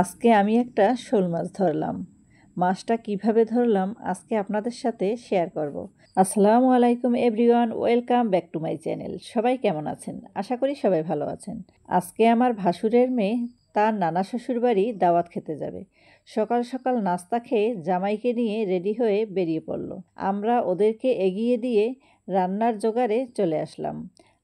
আজকে আমি একটা শোল মাছ ধরলাম। মাছটা কিভাবে ধরলাম আজকে আপনাদের সাথে শেয়ার করব। আসসালামু আলাইকুম everyone, welcome back to my channel. সবাই কেমন আছেন? আশা করি সবাই ভালো আছেন। আজকে আমার ভাসুরের মেয়ে তার নানা শ্বশুর বাড়ি দাওয়াত খেতে যাবে। সকাল সকাল নাস্তা খেয়ে জামাইকে নিয়ে রেডি হয়ে বেরিয়ে পড়ল। আমরা ওদেরকে এগিয়ে দিয়ে রান্নার জোগাড়ে চলে আসলাম।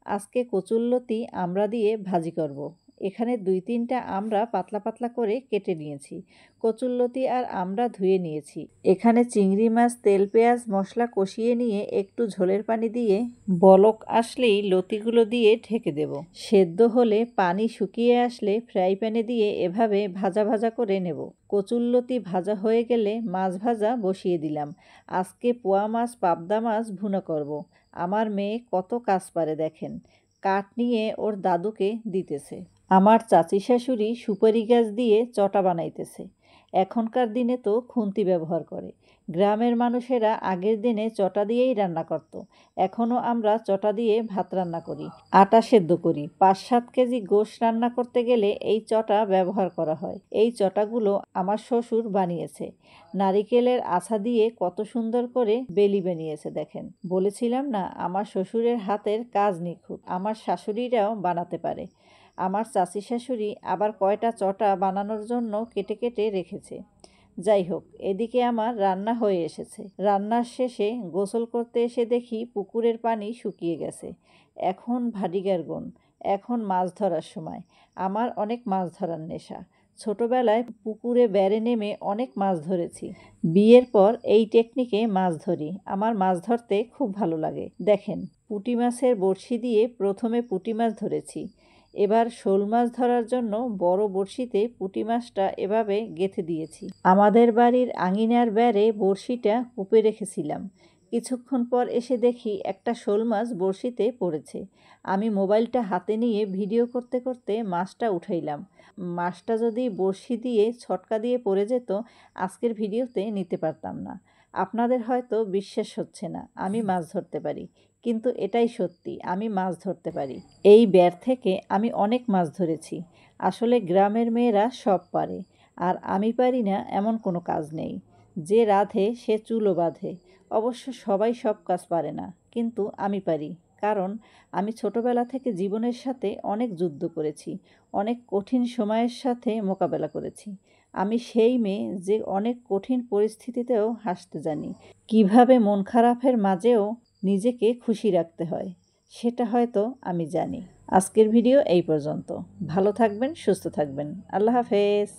আজকে কচুরলতি আমড়া দিয়ে ভাজি করব। এখানে 2-3টা আমড়া পাতলা পাতলা করে কেটে নিয়েছি। কচুরলতি আর আমড়া ধুয়ে নিয়েছি। এখানে চিংড়ি মাছ তেল পেঁয়াজ মশলা কষিয়ে নিয়ে একটু ঝোলের পানি দিয়ে বলক আসলেই লতিগুলো দিয়ে ঢেকে দেব। সেদ্ধ হলে পানি শুকিয়ে আসলে ফ্রাই প্যানে দিয়ে এভাবে ভাজা ভাজা করে নেব। কচুরলতি ভাজা হয়ে গেলে মাছ ভাজা বসিয়ে দিলাম। আজকে পোয়া মাছ পাবদা মাছ ভুনা করব। আমার মেয়ে কত কাজ পারে দেখেন। কাঠ নিয়ে ওর দাদুকে দিতেছে। আমার চাচি শাশুড়ি সুপারি গাছ দিয়ে চটা বানাইতেছে। এখনকার দিনে তো খুন্তি ব্যবহার করে। গ্রামের মানুষেরা আগের দিনে চটা দিয়েই রান্না করত। এখনও আমরা চটা দিয়ে ভাত রান্না করি, আটা সেদ্ধ করি। 5-7 কেজি গোশ রান্না করতে গেলে এই চটা ব্যবহার করা হয়। এই চটাগুলো আমার শ্বশুর বানিয়েছে। নারিকেলের আছা দিয়ে কত সুন্দর করে বেলি বানিয়েছে দেখেন। বলেছিলাম না আমার শ্বশুরের হাতের কাজ নিখুঁত। আমার শাশুড়িরাও বানাতে পারে। আমার চাচি শাশুড়ি আবার কয়টা চটা বানানোর জন্য কেটে কেটে রেখেছে। যাই হোক, এদিকে আমার রান্না হয়ে এসেছে। রান্নার শেষে গোসল করতে এসে দেখি পুকুরের পানি শুকিয়ে গেছে। এখন ভাডিগার এখন মাছ ধরার সময়। আমার অনেক মাছ ধরার নেশা। ছোটবেলায় পুকুরে বেড়ে নেমে অনেক মাছ ধরেছি। বিয়ের পর এই টেকনিকে মাছ ধরি। আমার মাছ ধরতে খুব ভালো লাগে। দেখেন, পুঁটি মাছের বড়শি দিয়ে প্রথমে পুঁটি মাছ ধরেছি। এবার শোল মাছ ধরার জন্য বড় বড়শিতে পুঁটি মাছটা এভাবে গেঁথে দিয়েছি। আমাদের বাড়ির আঙিনার বেড়ে বড়শিটা কুপে রেখেছিলাম। কিছুক্ষণ পর এসে দেখি একটা শোল মাছ বড়শিতে পড়েছে। আমি মোবাইলটা হাতে নিয়ে ভিডিও করতে করতে মাছটা উঠাইলাম। মাছটা যদি বড়শি দিয়ে ছটকা দিয়ে পড়ে যেত আজকের ভিডিওতে নিতে পারতাম না। আপনাদের হয়তো বিশ্বাস হচ্ছে না আমি মাছ ধরতে পারি, কিন্তু এটাই সত্যি, আমি মাছ ধরতে পারি। এই বেড় থেকে আমি অনেক মাছ ধরেছি। আসলে গ্রামের মেয়েরা সব পারে, আর আমি পারি না এমন কোনো কাজ নেই। যে রাঁধে সে চুলো বাঁধে। অবশ্য সবাই সব কাজ পারে না, কিন্তু আমি পারি। কারণ আমি ছোটবেলা থেকে জীবনের সাথে অনেক যুদ্ধ করেছি, অনেক কঠিন সময়ের সাথে মোকাবেলা করেছি। আমি সেই মেয়ে যে অনেক কঠিন পরিস্থিতিতেও হাসতে জানি। কিভাবে মন খারাপের মাঝেও নিজেকে খুশি রাখতে হয় সেটা হয়তো আমি জানি। আজকের ভিডিও এই পর্যন্ত। ভালো থাকবেন, সুস্থ থাকবেন। আল্লাহ হাফেজ।